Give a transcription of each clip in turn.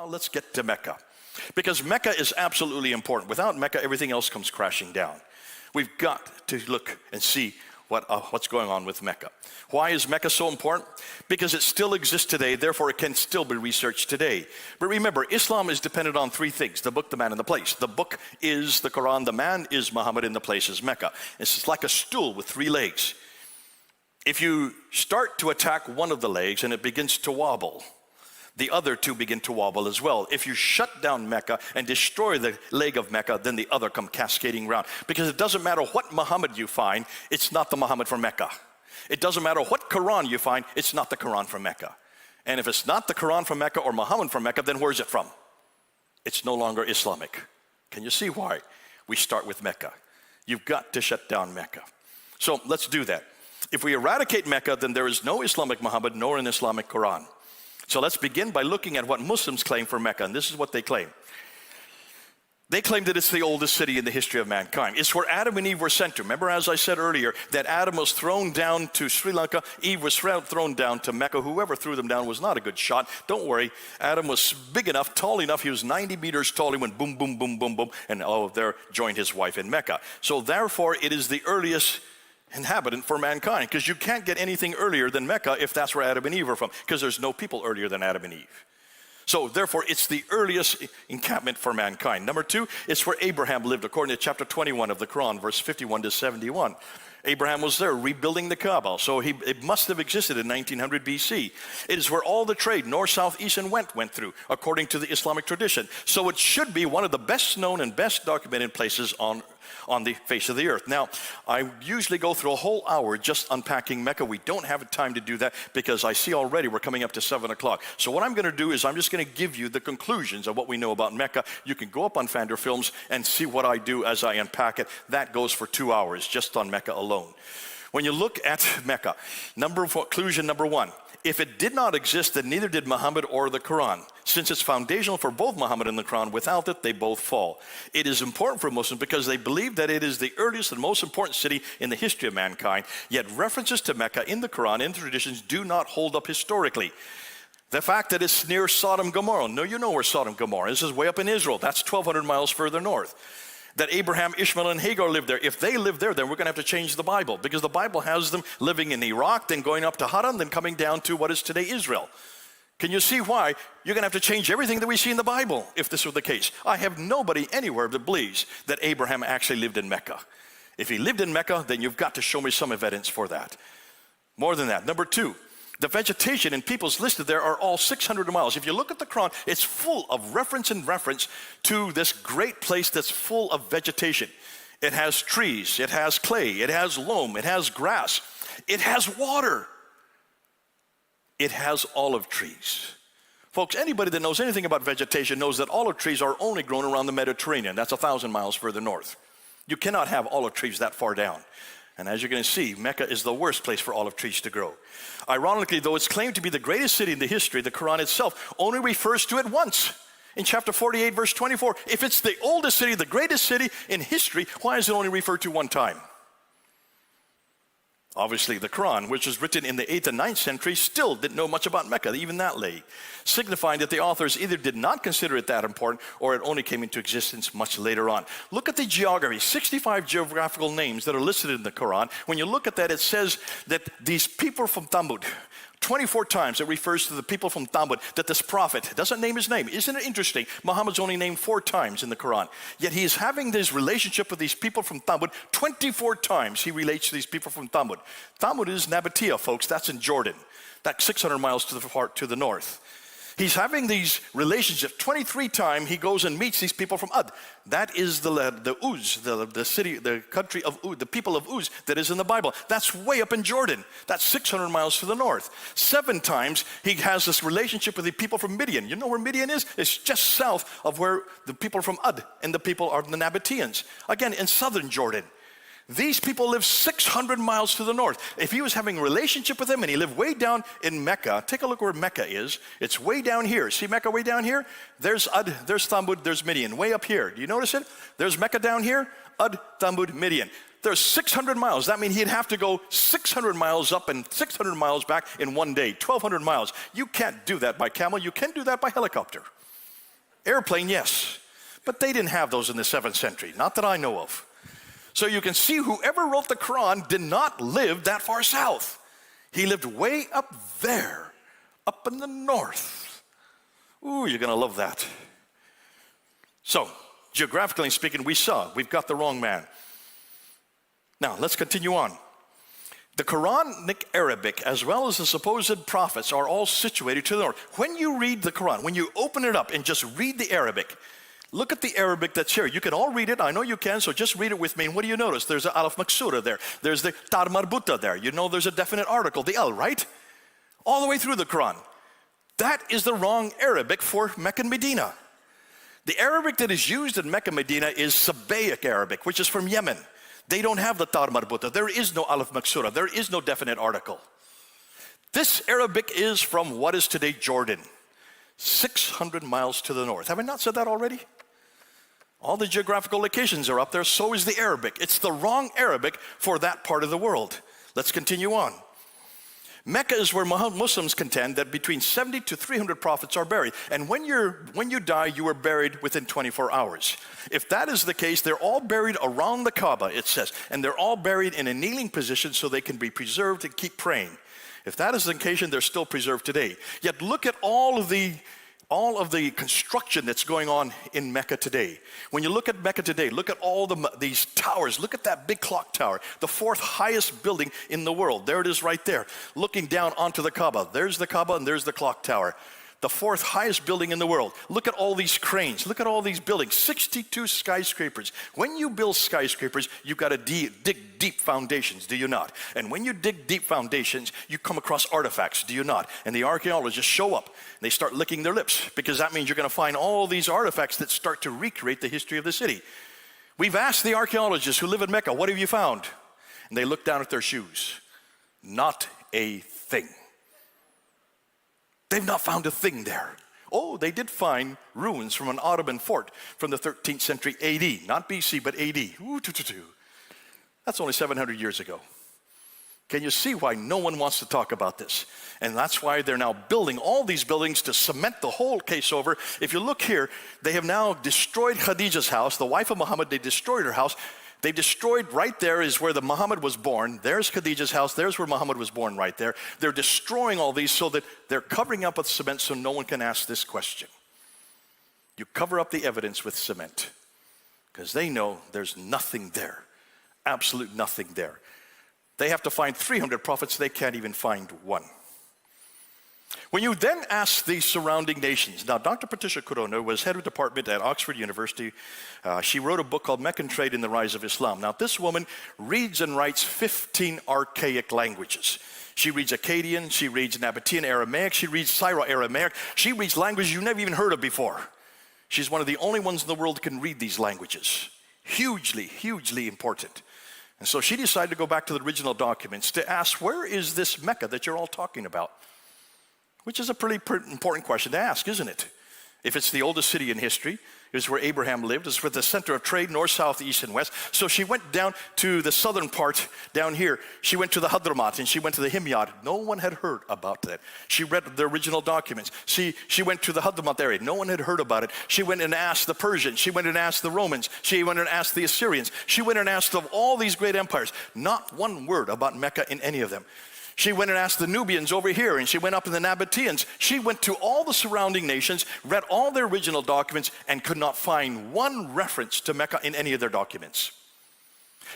let's get to Mecca. Because Mecca is absolutely important. Without Mecca, everything else comes crashing down. We've got to look and see what's going on with Mecca. Why is Mecca so important? Because it still exists today, therefore it can still be researched today. But remember, Islam is dependent on three things: the book, the man, and the place. The book is the Quran, the man is Muhammad, and the place is Mecca. It's like a stool with three legs. If you start to attack one of the legs and it begins to wobble, the other two begin to wobble as well. If you shut down Mecca and destroy the leg of Mecca, then the other come cascading around. Because it doesn't matter what Muhammad you find, it's not the Muhammad from Mecca. It doesn't matter what Quran you find, it's not the Quran from Mecca. And if it's not the Quran from Mecca or Muhammad from Mecca, then where's it from? It's no longer Islamic. Can you see why we start with Mecca? You've got to shut down Mecca. So let's do that. If we eradicate Mecca, then there is no Islamic Muhammad nor an Islamic Quran. So let's begin by looking at what Muslims claim for Mecca, and this is what they claim. They claim that it's the oldest city in the history of mankind. It's where Adam and Eve were sent to. Remember, as I said earlier, that Adam was thrown down to Sri Lanka, Eve was thrown down to Mecca. Whoever threw them down was not a good shot. Don't worry, Adam was big enough, tall enough, he was 90 meters tall, he went boom, boom, boom, boom, boom, and there joined his wife in Mecca. So therefore, it is the earliest inhabitant for mankind, because you can't get anything earlier than Mecca if that's where Adam and Eve are from, because there's no people earlier than Adam and Eve. So therefore, it's the earliest encampment for mankind. Number two, it's where Abraham lived, according to chapter 21 of the Quran, verse 51 to 71. Abraham was there rebuilding the Kaaba, so it must have existed in 1900 BC. It is where all the trade, north, south, east, and west went through, according to the Islamic tradition. So it should be one of the best known and best documented places on the face of the earth. Now, I usually go through a whole hour just unpacking Mecca. We don't have time to do that because I see already we're coming up to 7 o'clock. So what I'm going to do is I'm just going to give you the conclusions of what we know about Mecca. You can go up on Fander Films and see what I do as I unpack it. That goes for 2 hours just on Mecca alone. When you look at Mecca, conclusion number one, if it did not exist, then neither did Muhammad or the Quran. Since it's foundational for both Muhammad and the Quran, without it, they both fall. It is important for Muslims because they believe that it is the earliest and most important city in the history of mankind, yet references to Mecca in the Quran and traditions do not hold up historically. The fact that it's near Sodom and Gomorrah, no, you know where Sodom and Gomorrah is way up in Israel. That's 1,200 miles further north. That Abraham, Ishmael, and Hagar lived there. If they lived there, then we're going to have to change the Bible, because the Bible has them living in Iraq, then going up to Haran, then coming down to what is today Israel. Can you see why you're going to have to change everything that we see in the Bible if this were the case? I have nobody anywhere that believes that Abraham actually lived in Mecca. If he lived in Mecca, then you've got to show me some evidence for that. More than that. Number two, the vegetation and peoples listed there are all 600 miles. If you look at the Quran, it's full of reference to this great place that's full of vegetation. It has trees, it has clay, it has loam, it has grass, it has water. It has olive trees. Folks, anybody that knows anything about vegetation knows that olive trees are only grown around the Mediterranean. That's 1,000 miles further north. You cannot have olive trees that far down. And as you're going to see, Mecca is the worst place for olive trees to grow. Ironically, though it's claimed to be the greatest city in the history, the Quran itself only refers to it once. In chapter 48, verse 24, if it's the oldest city, the greatest city in history, why is it only referred to one time? Obviously, the Quran, which was written in the 8th and 9th century, still didn't know much about Mecca, even that late, signifying that the authors either did not consider it that important or it only came into existence much later on. Look at the geography, 65 geographical names that are listed in the Quran. When you look at that, it says that these people from Thamud, 24 times it refers to the people from Thamud, that this prophet doesn't name his name. Isn't it interesting? Muhammad's only named 4 times in the Quran, yet he is having this relationship with these people from Thamud. 24 times he relates to these people from Thamud. Thamud is Nabatea, folks. That's in Jordan. That's 600 miles to the north. He's having these relationships. 23 times he goes and meets these people from Ud. That is the Uz, the city, the country of Ud, the people of Uz that is in the Bible. That's way up in Jordan. That's 600 miles to the north. 7 times he has this relationship with the people from Midian. You know where Midian is? It's just south of where the people from Ud and the people are the Nabateans. Again, in southern Jordan. These people live 600 miles to the north. If he was having a relationship with them and he lived way down in Mecca, take a look where Mecca is. It's way down here. See Mecca way down here? There's Ud, there's Thamud, there's Midian, way up here. Do you notice it? There's Mecca down here, Ud, Thamud, Midian. There's 600 miles. That means he'd have to go 600 miles up and 600 miles back in one day, 1,200 miles. You can't do that by camel. You can do that by helicopter. Airplane, yes. But they didn't have those in the 7th century, not that I know of. So you can see whoever wrote the Quran did not live that far south. He lived way up there, up in the north. Ooh, you're going to love that. So, geographically speaking, we've got the wrong man. Now, let's continue on. The Quranic Arabic, as well as the supposed prophets, are all situated to the north. When you read the Quran, when you open it up and just read the Arabic, look at the Arabic that's here. You can all read it. I know you can, so just read it with me. And what do you notice? There's an alaf maksura there. There's the tar marbuta there. You know there's a definite article, the al, right? All the way through the Quran. That is the wrong Arabic for Mecca and Medina. The Arabic that is used in Mecca and Medina is Sabbaic Arabic, which is from Yemen. They don't have the tar marbuta. There is no alaf maksura. There is no definite article. This Arabic is from what is today Jordan, 600 miles to the north. Have I not said that already? All the geographical locations are up there, so is the Arabic. It's the wrong Arabic for that part of the world. Let's continue on. Mecca is where Muslims contend that between 70 to 300 prophets are buried. And when you die, you are buried within 24 hours. If that is the case, they're all buried around the Kaaba, it says. And they're all buried in a kneeling position so they can be preserved and keep praying. If that is the case, they're still preserved today. Yet look at all of the construction that's going on in Mecca today. When you look at Mecca today, look at all these towers. Look at that big clock tower, the 4th highest building in the world. There it is right there, looking down onto the Kaaba. There's the Kaaba and there's the clock tower. The 4th highest building in the world. Look at all these cranes. Look at all these buildings, 62 skyscrapers. When you build skyscrapers, you've got to dig deep foundations, do you not? And when you dig deep foundations, you come across artifacts, do you not? And the archaeologists show up. They start licking their lips because that means you're going to find all these artifacts that start to recreate the history of the city. We've asked the archaeologists who live in Mecca, what have you found? And they look down at their shoes. Not a thing. They've not found a thing there. Oh, they did find ruins from an Ottoman fort from the 13th century AD. Not BC, but AD. Ooh, that's only 700 years ago. Can you see why no one wants to talk about this? And that's why they're now building all these buildings to cement the whole case over. If you look here, they have now destroyed Khadija's house, the wife of Muhammad. They destroyed her house. They destroyed right there is where the Muhammad was born. There's Khadija's house. There's where Muhammad was born right there. They're destroying all these so that they're covering up with cement so no one can ask this question. You cover up the evidence with cement because they know there's nothing there. Absolute nothing there. They have to find 300 prophets. They can't even find one. When you then ask the surrounding nations, now Dr. Patricia Corona was head of department at Oxford University. She wrote a book called Meccan Trade and the Rise of Islam. Now this woman reads and writes 15 archaic languages. She reads Akkadian, she reads Nabatean Aramaic, she reads Syro-Aramaic, she reads languages you've never even heard of before. She's one of the only ones in the world that can read these languages. Hugely, hugely important. And so she decided to go back to the original documents to ask, where is this Mecca that you're all talking about? Which is a pretty important question to ask, isn't it? If it's the oldest city in history, it's where Abraham lived, it's with the center of trade, north, south, east, and west. So she went down to the southern part down here. She went to the Hadramat and she went to the Himyar. No one had heard about that. She read the original documents. She went to the Hadramat area. No one had heard about it. She went and asked the Persians. She went and asked the Romans. She went and asked the Assyrians. She went and asked of all these great empires. Not one word about Mecca in any of them. She went and asked the Nubians over here, and she went up in the Nabateans. She went to all the surrounding nations, read all their original documents, and could not find one reference to Mecca in any of their documents.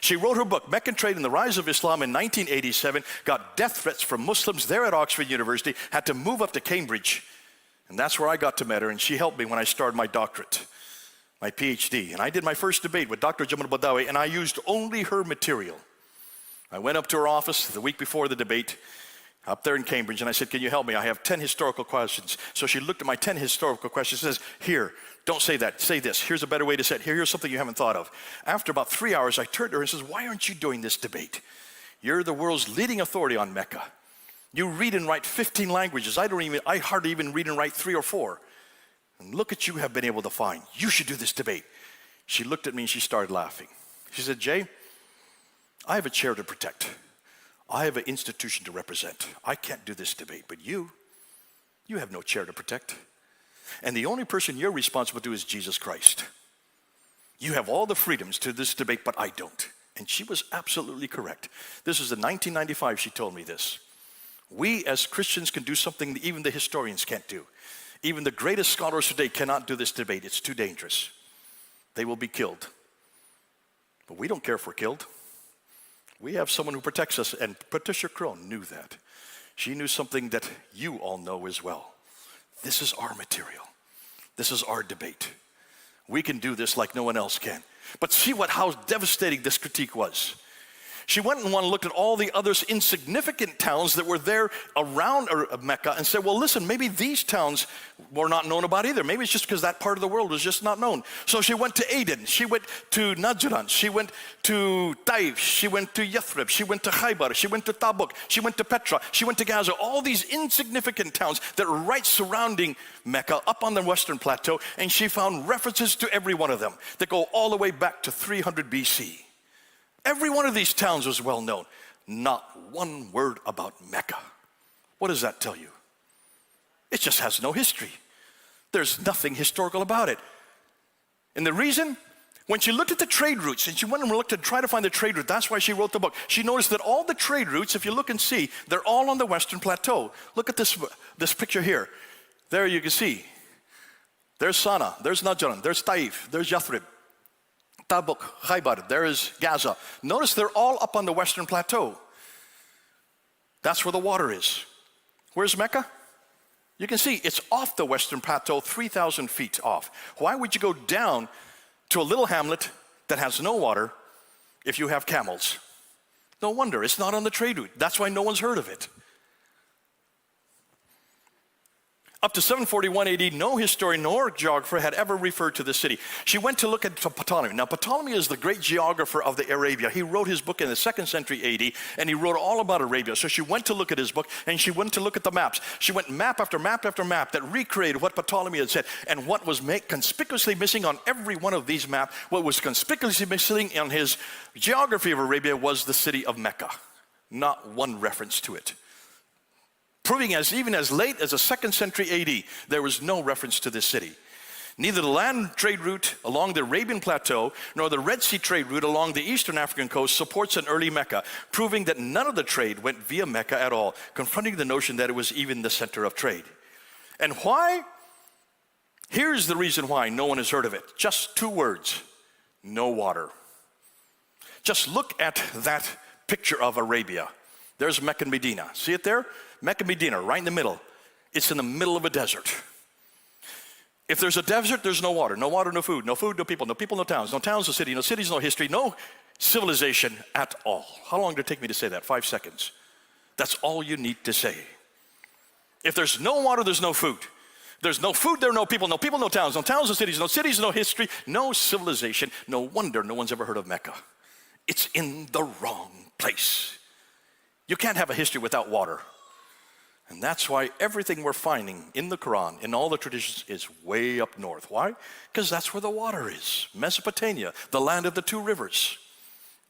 She wrote her book, Meccan Trade and the Rise of Islam, in 1987, got death threats from Muslims there at Oxford University, had to move up to Cambridge. And that's where I got to meet her, and she helped me when I started my doctorate, my PhD. And I did my first debate with Dr. Jamal Badawi, and I used only her material. I went up to her office the week before the debate up there in Cambridge, and I said, can you help me? I have 10 historical questions. So she looked at my 10 historical questions and says, here, don't say that, say this. Here's a better way to say it. Here's something you haven't thought of. After about 3 hours, I turned to her and says, why aren't you doing this debate? You're the world's leading authority on Mecca. You read and write 15 languages. I hardly even read and write 3 or 4. And look at you have been able to find. You should do this debate. She looked at me and she started laughing. She said, Jay, I have a chair to protect. I have an institution to represent. I can't do this debate, but you have no chair to protect. And the only person you're responsible to is Jesus Christ. You have all the freedoms to this debate, but I don't. And she was absolutely correct. This is in 1995 she told me this. We as Christians can do something that even the historians can't do. Even the greatest scholars today cannot do this debate. It's too dangerous. They will be killed. But we don't care if we're killed. We have someone who protects us, and Patricia Crone knew that. She knew something that you all know as well. This is our material. This is our debate. We can do this like no one else can. But see how devastating this critique was. She went and looked at all the other insignificant towns that were there around Mecca and said, well, listen, maybe these towns were not known about either. Maybe it's just because that part of the world was just not known. So she went to Aden, she went to Najran, she went to Taif, she went to Yathrib, she went to Khaybar, she went to Tabuk, she went to Petra, she went to Gaza. All these insignificant towns that are right surrounding Mecca up on the western plateau, and she found references to every one of them that go all the way back to 300 BC. Every one of these towns was well known. Not one word about Mecca. What does that tell you? It just has no history. There's nothing historical about it. And the reason, when she looked at the trade routes, and she went and looked to try to find the trade route, that's why she wrote the book. She noticed that all the trade routes, if you look and see, they're all on the western plateau. Look at this picture here. There you can see. There's Sana, there's Najran, there's Taif, there's Yathrib. Tabuk, Khaybar, there is Gaza. Notice they're all up on the western plateau. That's where the water is. Where's Mecca? You can see it's off the western plateau, 3,000 feet off. Why would you go down to a little hamlet that has no water if you have camels? No wonder, it's not on the trade route. That's why no one's heard of it. Up to 741 AD, no historian nor geographer had ever referred to the city. She went to look at Ptolemy. Now, Ptolemy is the great geographer of the Arabia. He wrote his book in the 2nd century AD, and he wrote all about Arabia. So she went to look at his book, and she went to look at the maps. She went map after map after map that recreated what Ptolemy had said. And what was conspicuously missing on every one of these maps, what was conspicuously missing in his geography of Arabia was the city of Mecca. Not one reference to it. Proving even as late as the 2nd century AD, there was no reference to this city. Neither the land trade route along the Arabian Plateau nor the Red Sea trade route along the eastern African coast supports an early Mecca, proving that none of the trade went via Mecca at all, confronting the notion that it was even the center of trade. And why? Here's the reason why no one has heard of it. Just 2 words: no water. Just look at that picture of Arabia. There's Mecca and Medina. See it there? Mecca and Medina, right in the middle. It's in the middle of a desert. If there's a desert, there's no water. No water, no food. No food, no people. No people, no towns. No towns, no city. No cities, no history. No civilization at all. How long did it take me to say that? 5 seconds. That's all you need to say. If there's no water, there's no food. There's no food, there are no people. No people, no towns. No towns, no cities. No cities, no history. No civilization. No wonder no one's ever heard of Mecca. It's in the wrong place. You can't have a history without water. And that's why everything we're finding in the Quran, in all the traditions, is way up north. Why? Because that's where the water is. Mesopotamia, the land of the 2 rivers.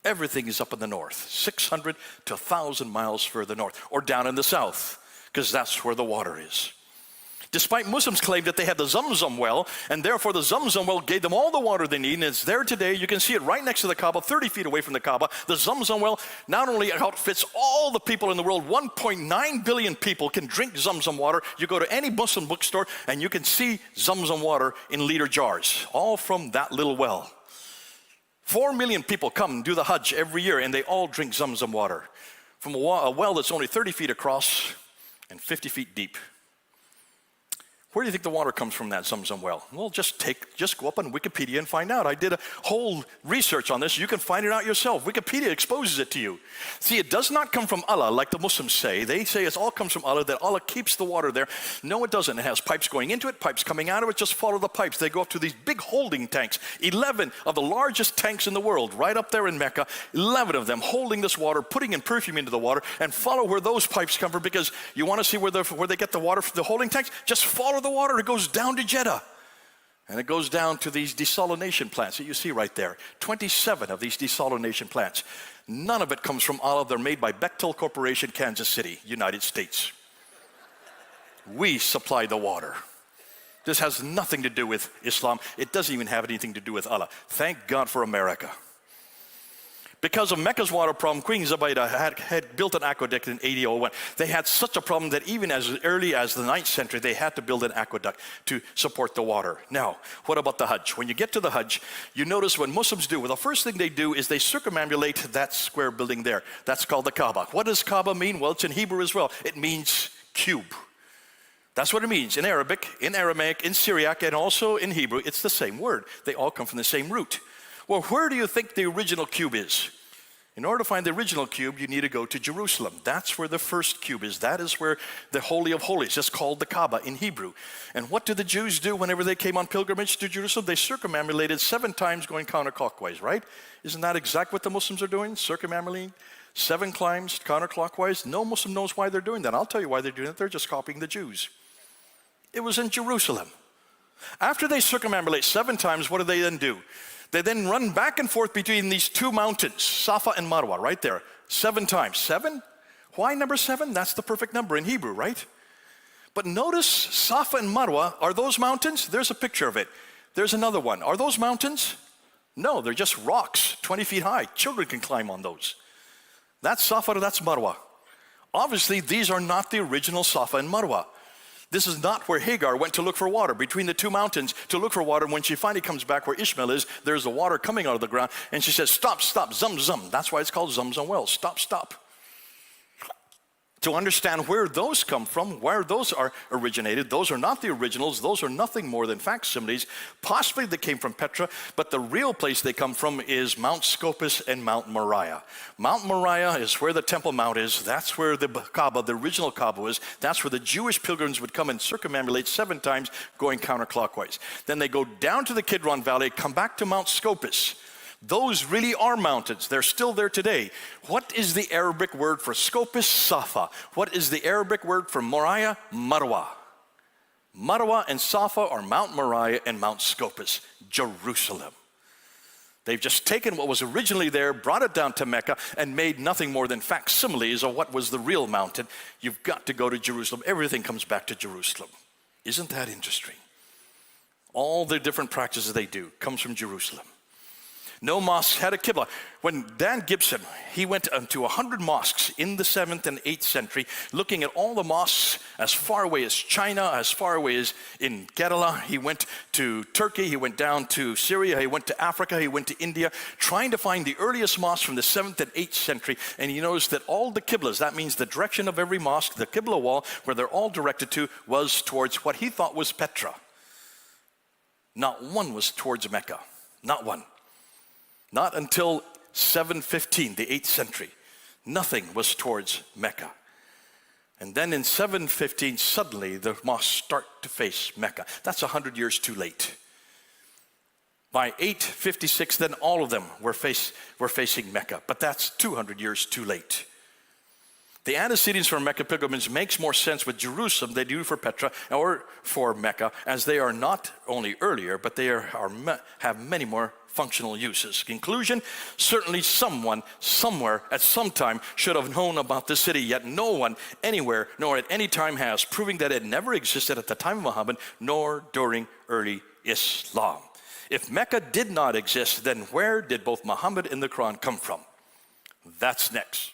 Everything is up in the north, 600 to 1,000 miles further north, or down in the south, because that's where the water is. Despite Muslims claim that they had the Zamzam well, and therefore the Zamzam well gave them all the water they need, and it's there today. You can see it right next to the Kaaba, 30 feet away from the Kaaba. The Zamzam well not only outfits all the people in the world, 1.9 billion people can drink Zamzam water. You go to any Muslim bookstore, and you can see Zamzam water in liter jars, all from that little well. 4 million people come and do the Hajj every year, and they all drink Zamzam water from a well that's only 30 feet across and 50 feet deep. Where do you think the water comes from, that Zamzam well? Well, just go up on Wikipedia and find out. I did a whole research on this. You can find it out yourself. Wikipedia exposes it to you. See, it does not come from Allah like the Muslims say. They say it all comes from Allah, that Allah keeps the water there. No, it doesn't. It has pipes going into it, pipes coming out of it. Just follow the pipes. They go up to these big holding tanks, 11 of the largest tanks in the world, right up there in Mecca, 11 of them holding this water, putting in perfume into the water, and follow where those pipes come from, because you want to see where they get the water from the holding tanks? Just follow the water. It goes down to Jeddah, and it goes down to these desalination plants that you see right there. 27 of these desalination plants. None of it comes from Allah. They're made by Bechtel Corporation, Kansas City, United States. We supply the water. This has nothing to do with Islam. It doesn't even have anything to do with Allah. Thank God for America. Because of Mecca's water problem, Queen Zubaydah had built an aqueduct in 8001. They had such a problem that even as early as the 9th century, they had to build an aqueduct to support the water. Now, what about the Hajj? When you get to the Hajj, you notice what Muslims do. Well, the first thing they do is they circumambulate that square building there. That's called the Kaaba. What does Kaaba mean? Well, it's in Hebrew as well. It means cube. That's what it means in Arabic, in Aramaic, in Syriac, and also in Hebrew. It's the same word. They all come from the same root. Well, where do you think the original cube is? In order to find the original cube, you need to go to Jerusalem. That's where the first cube is. That is where the Holy of Holies is called the Kaaba in Hebrew. And what did the Jews do whenever they came on pilgrimage to Jerusalem? They circumambulated 7 times going counterclockwise, right? Isn't that exactly what the Muslims are doing? Circumambulating 7 climbs counterclockwise? No Muslim knows why they're doing that. I'll tell you why they're doing it. They're just copying the Jews. It was in Jerusalem. After they circumambulate 7 times, what do they then do? They then run back and forth between these 2 mountains, Safa and Marwa, right there. 7 times. 7? Why number 7? That's the perfect number in Hebrew, right? But notice Safa and Marwa, are those mountains? There's a picture of it. There's another one. Are those mountains? No, they're just rocks, 20 feet high. Children can climb on those. That's Safa, that's Marwa. Obviously, these are not the original Safa and Marwa. This is not where Hagar went to look for water, between the 2 mountains to look for water. When she finally comes back where Ishmael is, there's the water coming out of the ground, and she says, stop, stop, zum, zum. That's why it's called Zamzam wells. Stop, stop. To understand where those come from, where those are originated, those are not the originals. Those are nothing more than facsimiles. Possibly they came from Petra, but the real place they come from is Mount Scopus and Mount Moriah. Mount Moriah is where the Temple Mount is. That's where the Kaaba, the original Kaaba is. That's where the Jewish pilgrims would come and circumambulate 7 times going counterclockwise. Then they go down to the Kidron Valley, come back to Mount Scopus. Those really are mountains. They're still there today. What is the Arabic word for Scopus? Safa. What is the Arabic word for Moriah? Marwa. Marwa and Safa are Mount Moriah and Mount Scopus, Jerusalem. They've just taken what was originally there, brought it down to Mecca, and made nothing more than facsimiles of what was the real mountain. You've got to go to Jerusalem. Everything comes back to Jerusalem. Isn't that interesting? All the different practices they do comes from Jerusalem. No mosque had a Qibla. When Dan Gibson, he went to 100 mosques in the 7th and 8th century, looking at all the mosques as far away as China, as far away as in Kerala. He went to Turkey, he went down to Syria, he went to Africa, he went to India, trying to find the earliest mosques from the 7th and 8th century. And he noticed that all the Qiblas, that means the direction of every mosque, the Qibla wall, where they're all directed to, was towards what he thought was Petra. Not one was towards Mecca. Not one. Not until 715, the 8th century. Nothing was towards Mecca. And then in 715, suddenly the mosques start to face Mecca. That's 100 years too late. By 856, then all of them were facing Mecca. But that's 200 years too late. The antecedents for Mecca pilgrimage makes more sense with Jerusalem than they do for Petra or for Mecca, as they are not only earlier, but they have many more functional uses. Conclusion, certainly someone, somewhere, at some time should have known about this city, yet no one, anywhere, nor at any time has, proving that it never existed at the time of Muhammad, nor during early Islam. If Mecca did not exist, then where did both Muhammad and the Quran come from? That's next.